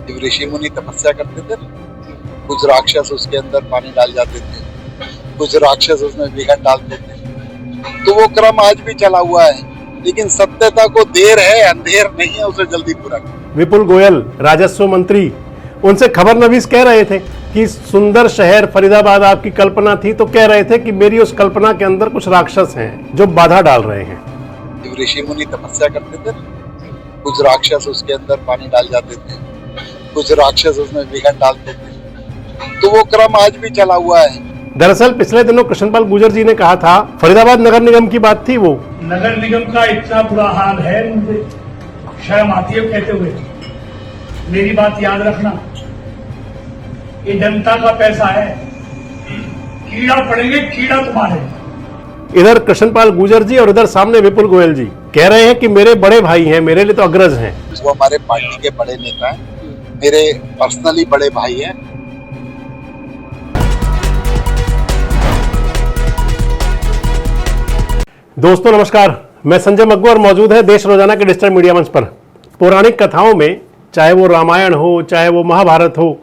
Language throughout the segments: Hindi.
जब ऋषि मुनि तपस्या करते थे ना, कुछ राक्षस उसके अंदर पानी डाल जाते थे, कुछ राक्षस उसमें विघन डालते थे। तो वो क्रम आज भी चला हुआ है, लेकिन सत्यता को देर है, अंधेर नहीं है, उसे जल्दी पूरा करें। विपुल गोयल राजस्व मंत्री, उनसे खबर नवीस कह रहे थे कि सुंदर शहर फरीदाबाद आपकी कल्पना थी, तो कह रहे थे कि मेरी उस कल्पना के अंदर कुछ राक्षस हैं जो बाधा डाल रहे हैं। जब ऋषि मुनि तपस्या करते थे ना, कुछ राक्षस उसके अंदर पानी डाल जाते थे, कुछ राक्षस उसमें विघन डालते थे। तो वो क्रम आज भी चला हुआ है। दरअसल पिछले दिनों कृष्णपाल गुर्जर जी ने कहा था, फरीदाबाद नगर निगम की बात थी, वो नगर निगम का इतना बुरा हाल है, मुझे शर्म आती है कहते हुए। मेरी बात याद रखना, ये जनता का पैसा है, कीड़ा पड़ेंगे, कीड़ा तुम्हारे। इधर कृष्णपाल गुर्जर जी और इधर सामने विपुल गोयल जी कह रहे हैं कि मेरे बड़े भाई हैं, मेरे लिए तो अग्रज हैं। वो हमारे पार्टी के बड़े नेता हैं, मेरे पर्सनली बड़े भाई हैं। दोस्तों नमस्कार, मैं संजय मग्गू और मौजूद है देश रोजाना के डिजिटल मीडिया मंच पर। पौराणिक कथाओं में, चाहे वो रामायण हो, चाहे वो महाभारत हो,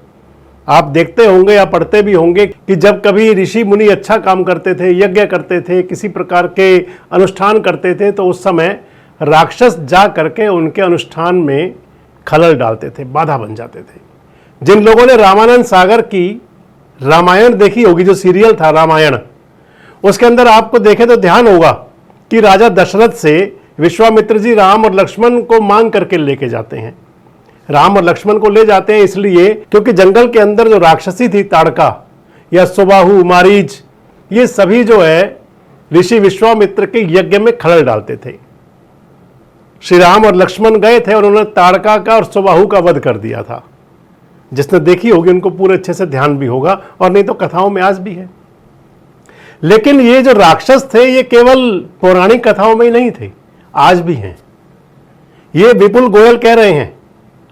आप देखते होंगे या पढ़ते भी होंगे कि जब कभी ऋषि मुनि अच्छा काम करते थे, यज्ञ करते थे, किसी प्रकार के अनुष्ठान करते थे, तो उस समय राक्षस जा करके उनके अनुष्ठान में खलल डालते थे, बाधा बन जाते थे। जिन लोगों ने रामानंद सागर की रामायण देखी होगी, जो सीरियल था रामायण, उसके अंदर आपको देखे तो ध्यान होगा कि राजा दशरथ से विश्वामित्र जी राम और लक्ष्मण को मांग करके लेके जाते हैं। राम और लक्ष्मण को ले जाते हैं इसलिए क्योंकि जंगल के अंदर जो राक्षसी थी ताड़का या सुबाहु, मारीच, ये सभी जो है ऋषि विश्वामित्र के यज्ञ में खलल डालते थे। श्री राम और लक्ष्मण गए थे और उन्होंने ताड़का का और सुबाहु का वध कर दिया था। जिसने देखी होगी उनको पूरे अच्छे से ध्यान भी होगा, और नहीं तो कथाओं में आज भी है। लेकिन ये जो राक्षस थे ये केवल पौराणिक कथाओं में ही नहीं थे, आज भी हैं। ये विपुल गोयल कह रहे हैं,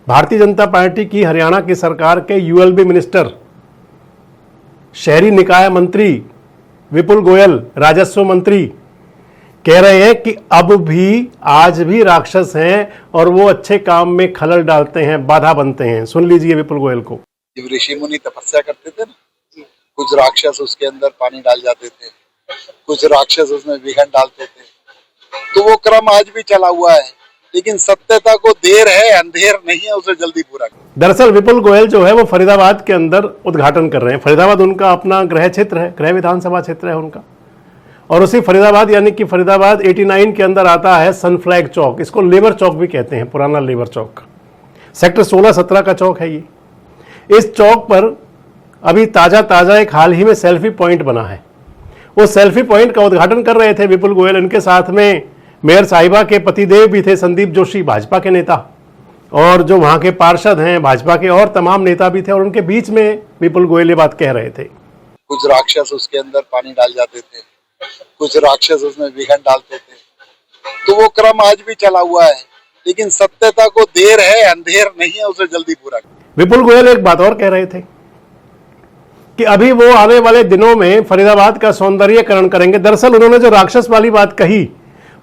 भारतीय जनता पार्टी की हरियाणा की सरकार के यूएलबी मिनिस्टर, शहरी निकाय मंत्री विपुल गोयल, राजस्व मंत्री, कह रहे हैं कि अब भी आज भी राक्षस हैं और वो अच्छे काम में खलल डालते हैं, बाधा बनते हैं। सुन लीजिए विपुल गोयल को। जब ऋषि मुनि तपस्या करते थे ना, कुछ राक्षस उसके अंदर पानी डाल जाते थे, कुछ राक्षस उसमें विघन डालते थे। तो वो क्रम आज भी चला हुआ है, लेकिन सत्यता को देर है, अंधेर नहीं है, उसे जल्दी पूरा करें। दरअसल विपुल गोयल जो है वो फरीदाबाद के अंदर उद्घाटन कर रहे हैं। फरीदाबाद उनका अपना गृह क्षेत्र है, गृह विधानसभा क्षेत्र है उनका, और उसी फरीदाबाद यानी कि फरीदाबाद 89 के अंदर आता है सनफ्लैग चौक। इसको लेबर चौक भी कहते हैं, पुराना लेबर चौक। सेक्टर 16-17 का चौक है ये। इस चौक पर अभी ताजा एक हाल ही में सेल्फी पॉइंट बना है। वो सेल्फी पॉइंट का उद्घाटन कर रहे थे विपुल गोयल। इनके साथ में मेयर साहिबा के पतिदेव भी थे, संदीप जोशी, भाजपा के नेता, और जो वहां के पार्षद हैं भाजपा के, और तमाम नेता भी थे। और उनके बीच में विपुल गोयल ये बात कह रहे थे। कुछ राक्षस उसके अंदर पानी डाल जाते थे, कुछ राक्षस उसमें विघन डालते थे। तो वो क्रम आज भी चला हुआ है, लेकिन सत्यता को देर है, अंधेर नहीं है, उसे जल्दी पूरा करें। विपुल गोयल एक बात और कह रहे थे कि अभी वो आने वाले दिनों में फरीदाबाद का सौंदर्यीकरण करेंगे। दरअसल उन्होंने जो राक्षस वाली बात कही,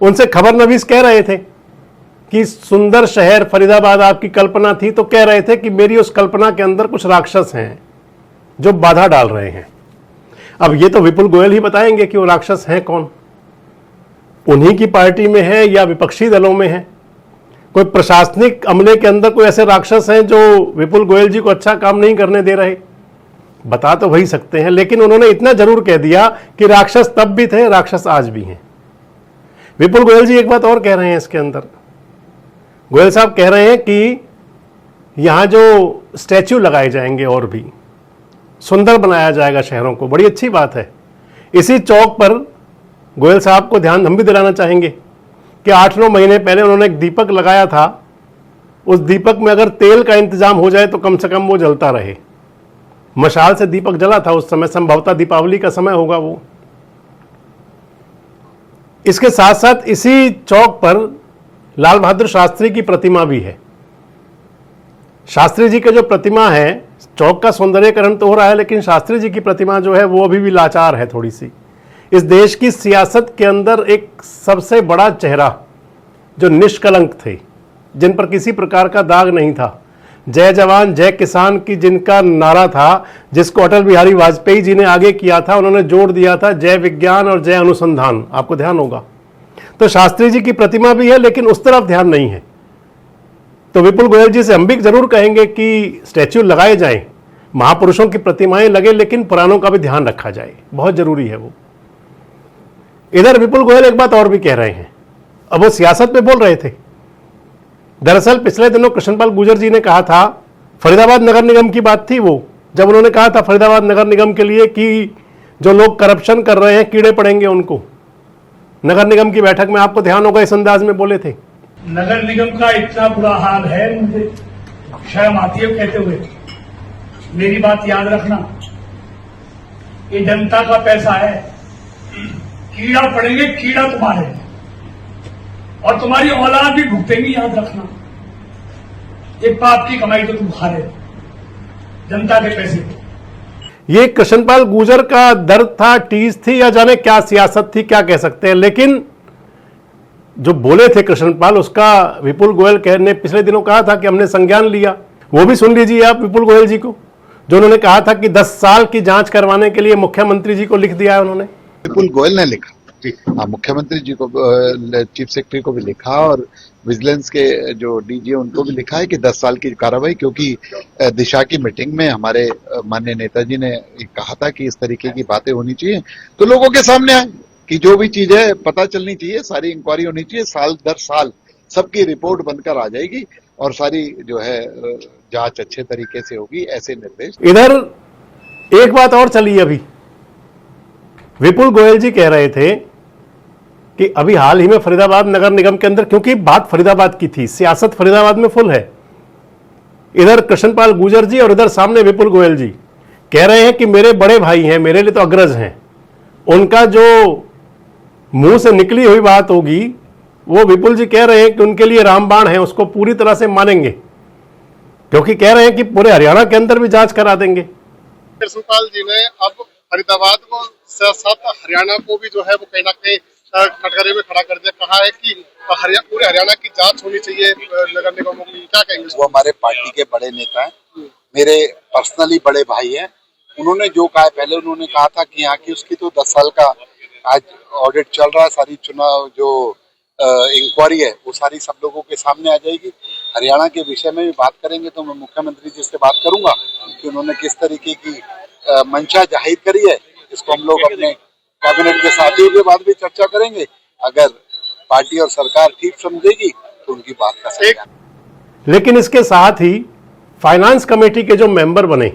उनसे खबर नवीस कह रहे थे कि सुंदर शहर फरीदाबाद आपकी कल्पना थी, तो कह रहे थे कि मेरी उस कल्पना के अंदर कुछ राक्षस हैं जो बाधा डाल रहे हैं। अब ये तो विपुल गोयल ही बताएंगे कि वो राक्षस हैं कौन, उन्हीं की पार्टी में है या विपक्षी दलों में है। कोई प्रशासनिक अमले के अंदर कोई ऐसे राक्षस हैं जो विपुल गोयल जी को अच्छा काम नहीं करने दे रहे, बता तो वही सकते हैं। लेकिन उन्होंने इतना जरूर कह दिया कि राक्षस तब भी थे, राक्षस आज भी हैं। विपुल गोयल जी एक बात और कह रहे हैं इसके अंदर। गोयल साहब कह रहे हैं कि यहां जो स्टैच्यू लगाए जाएंगे और भी सुंदर बनाया जाएगा शहरों को, बड़ी अच्छी बात है। इसी चौक पर गोयल साहब को ध्यान हम भी दिलाना चाहेंगे कि 8-9 महीने पहले उन्होंने एक दीपक लगाया था। उस दीपक में अगर तेल का इंतजाम हो जाए तो कम से कम वो जलता रहे। मशाल से दीपक जला था उस समय, संभवतः दीपावली का समय होगा वो। इसके साथ साथ इसी चौक पर लाल बहादुर शास्त्री की प्रतिमा भी है। शास्त्री जी के जो प्रतिमा है, चौक का सौंदर्यीकरण तो हो रहा है, लेकिन शास्त्री जी की प्रतिमा जो है वो अभी भी लाचार है थोड़ी सी। इस देश की सियासत के अंदर एक सबसे बड़ा चेहरा जो निष्कलंक थे, जिन पर किसी प्रकार का दाग नहीं था, जय जवान जय किसान की जिनका नारा था, जिसको अटल बिहारी वाजपेयी जी ने आगे किया था, उन्होंने जोड़ दिया था जय विज्ञान और जय अनुसंधान। आपको ध्यान होगा। तो शास्त्री जी की प्रतिमा भी है लेकिन उस तरफ ध्यान नहीं है। तो विपुल गोयल जी से हम भी जरूर कहेंगे कि स्टैच्यू लगाए जाएं, महापुरुषों की प्रतिमाएं लगे, लेकिन पुरानों का भी ध्यान रखा जाए, बहुत जरूरी है वो। इधर विपुल गोयल एक बात और भी कह रहे हैं। अब वो सियासत पे बोल रहे थे। दरअसल पिछले दिनों कृष्णपाल गुर्जर जी ने कहा था, फरीदाबाद नगर निगम की बात थी वो, जब उन्होंने कहा था फरीदाबाद नगर निगम के लिए कि जो लोग करप्शन कर रहे हैं कीड़े पड़ेंगे उनको। नगर निगम की बैठक में आपको ध्यान होगा इस अंदाज में बोले थे। नगर निगम का इतना बुरा हाल है, मुझे शर्म आती है कहते हुए। मेरी बात याद रखना, ये जनता का पैसा है, कीड़ा पड़ेंगे, कीड़ा तुम्हारे, और तुम्हारी औलाद भी भुगतेंगी, याद रखना। ये पाप की कमाई तो तुम खा रहे हो, जनता के पैसे को। ये कृष्णपाल गुर्जर का दर्द था, टीज थी, या जाने क्या सियासत थी, क्या कह सकते हैं। लेकिन जो बोले थे कृष्णपाल, उसका विपुल गोयल ने पिछले दिनों कहा था कि हमने संज्ञान लिया। वो भी सुन लीजिए आप विपुल गोयल जी को, जो उन्होंने कहा था कि 10 साल की जांच करवाने के लिए मुख्यमंत्री जी को लिख दिया है उन्होंने। विपुल गोयल ने लिखा, मुख्यमंत्री जी को, चीफ सेक्रेटरी को भी लिखा, और विजिलेंस के जो डीजी उनको भी लिखा है कि 10 साल की कार्रवाई, क्योंकि दिशा की मीटिंग में हमारे माननीय नेताजी ने कहा था कि इस तरीके की बातें होनी चाहिए, तो लोगों के सामने आए कि जो भी चीज है पता चलनी चाहिए, सारी इंक्वायरी होनी चाहिए, साल दर साल सबकी रिपोर्ट बनकर आ जाएगी और सारी जो है जांच अच्छे तरीके से होगी, ऐसे निर्देश। इधर एक बात और चली अभी, विपुल गोयल जी कह रहे थे कि अभी हाल ही में फरीदाबाद नगर निगम के अंदर, क्योंकि बात फरीदाबाद की थी, सियासत फरीदाबाद में फुल है। इधर कृष्णपाल गुर्जर जी और इधर सामने विपुल गोयल जी कह रहे हैं कि मेरे बड़े भाई हैं, मेरे लिए तो अग्रज हैं, उनका जो मुंह से निकली हुई बात होगी वो विपुल जी कह रहे हैं कि उनके लिए रामबाण है, उसको पूरी तरह से मानेंगे, क्योंकि कह रहे हैं कि पूरे हरियाणा के अंदर भी जांच करा देंगे। कृष्णपाल जी ने अब फरीदाबाद को साथ हरियाणा को भी जो है वो कहीं ना कहीं कटघरे में खड़ा कर दिया, कहा है कि पूरे हरियाणा की जांच होनी चाहिए नगर निगमों की। क्या कहेंगे? वो हमारे पार्टी के बड़े नेता हैं, मेरे पर्सनली बड़े भाई हैं। उन्होंने जो कहा, पहले उन्होंने कहा था कि यहाँ की उसकी तो 10 साल का आज ऑडिट चल रहा है, सारी चुनाव जो इंक्वायरी है वो सारी सब लोगों के सामने आ जाएगी। हरियाणा के विषय में भी बात करेंगे तो मैं मुख्यमंत्री जी से बात करूंगा कि उन्होंने किस तरीके की मंशा जाहिर करी है, इसको हम लोग अपने कैबिनेट के साथियों के बाद भी चर्चा करेंगे। अगर पार्टी और सरकार ठीक समझेगी तो उनकी बात का संज्ञान। लेकिन इसके साथ ही फाइनेंस कमेटी के जो मेंबर बने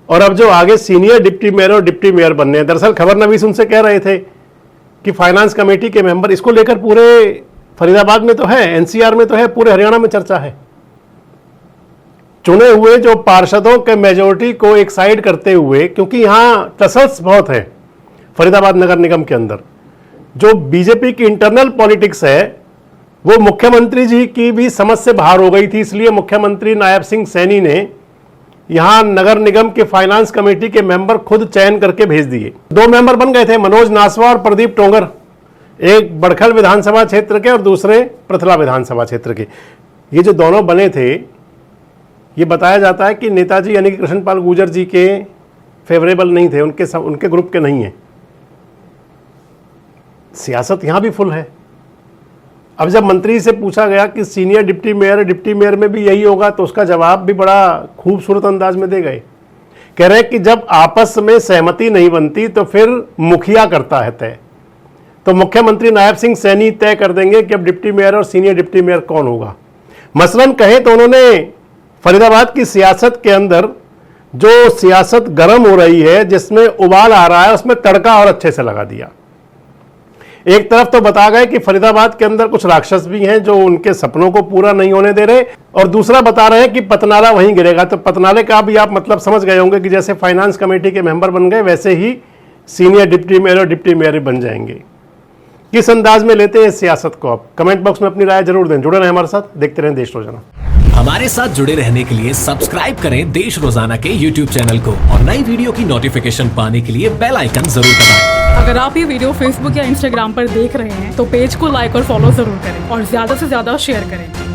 और अब जो आगे सीनियर डिप्टी मेयर और डिप्टी मेयर बनने हैं, दरअसल खबर नवीस उनसे कह रहे थे कि फाइनेंस कमेटी के मेंबर, इसको लेकर पूरे फरीदाबाद में तो है, एनसीआर में तो है, पूरे हरियाणा में चर्चा है। चुने हुए जो पार्षदों के मेजोरिटी को एक साइड करते हुए, क्योंकि यहां टसल्स बहुत है फरीदाबाद नगर निगम के अंदर, जो बीजेपी की इंटरनल पॉलिटिक्स है वो मुख्यमंत्री जी की भी समझ से बाहर हो गई थी। इसलिए मुख्यमंत्री नायब सिंह सैनी ने यहां नगर निगम के फाइनेंस कमेटी के मेंबर खुद चयन करके भेज दिए। 2 मेंबर बन गए थे, मनोज नासवा और प्रदीप टोंगर, एक बड़खल विधानसभा क्षेत्र के और दूसरे पृथला विधानसभा क्षेत्र के। ये जो दोनों बने थे, ये बताया जाता है कि नेताजी यानी कि कृष्णपाल गुर्जर जी के फेवरेबल नहीं थे, उनके ग्रुप के नहीं है। सियासत यहां भी फुल है। अब जब मंत्री से पूछा गया कि सीनियर डिप्टी मेयर में भी यही होगा, तो उसका जवाब भी बड़ा खूबसूरत अंदाज में दे गए। कह रहे कि जब आपस में सहमति नहीं बनती तो फिर मुखिया करता है तय, तो मुख्यमंत्री नायब सिंह सैनी तय कर देंगे कि अब डिप्टी मेयर और सीनियर डिप्टी मेयर कौन होगा। मसलन कहे तो उन्होंने फरीदाबाद की सियासत के अंदर जो सियासत गर्म हो रही है, जिसमें उबाल आ रहा है, उसमें तड़का और अच्छे से लगा दिया। एक तरफ तो बता गए कि फरीदाबाद के अंदर कुछ राक्षस भी हैं जो उनके सपनों को पूरा नहीं होने दे रहे, और दूसरा बता रहे हैं कि पतनाला वहीं गिरेगा। तो पतनाले का भी आप मतलब समझ गए होंगे कि जैसे फाइनेंस कमेटी के मेंबर बन गए, वैसे ही सीनियर डिप्टी मेयर और डिप्टी मेयर बन जाएंगे। किस अंदाज में लेते हैं इस सियासत को? आप कमेंट बॉक्स में अपनी राय जरूर दें। जुड़े रहें हमारे साथ, देखते रहें देश रोजाना। हमारे साथ जुड़े रहने के लिए सब्सक्राइब करें देश रोजाना के YouTube चैनल को, और नई वीडियो की नोटिफिकेशन पाने के लिए बेल आइकन जरूर दबाएं। अगर आप ये वीडियो Facebook या Instagram पर देख रहे हैं तो पेज को लाइक और फॉलो जरूर करें और ज्यादा से ज्यादा शेयर करें।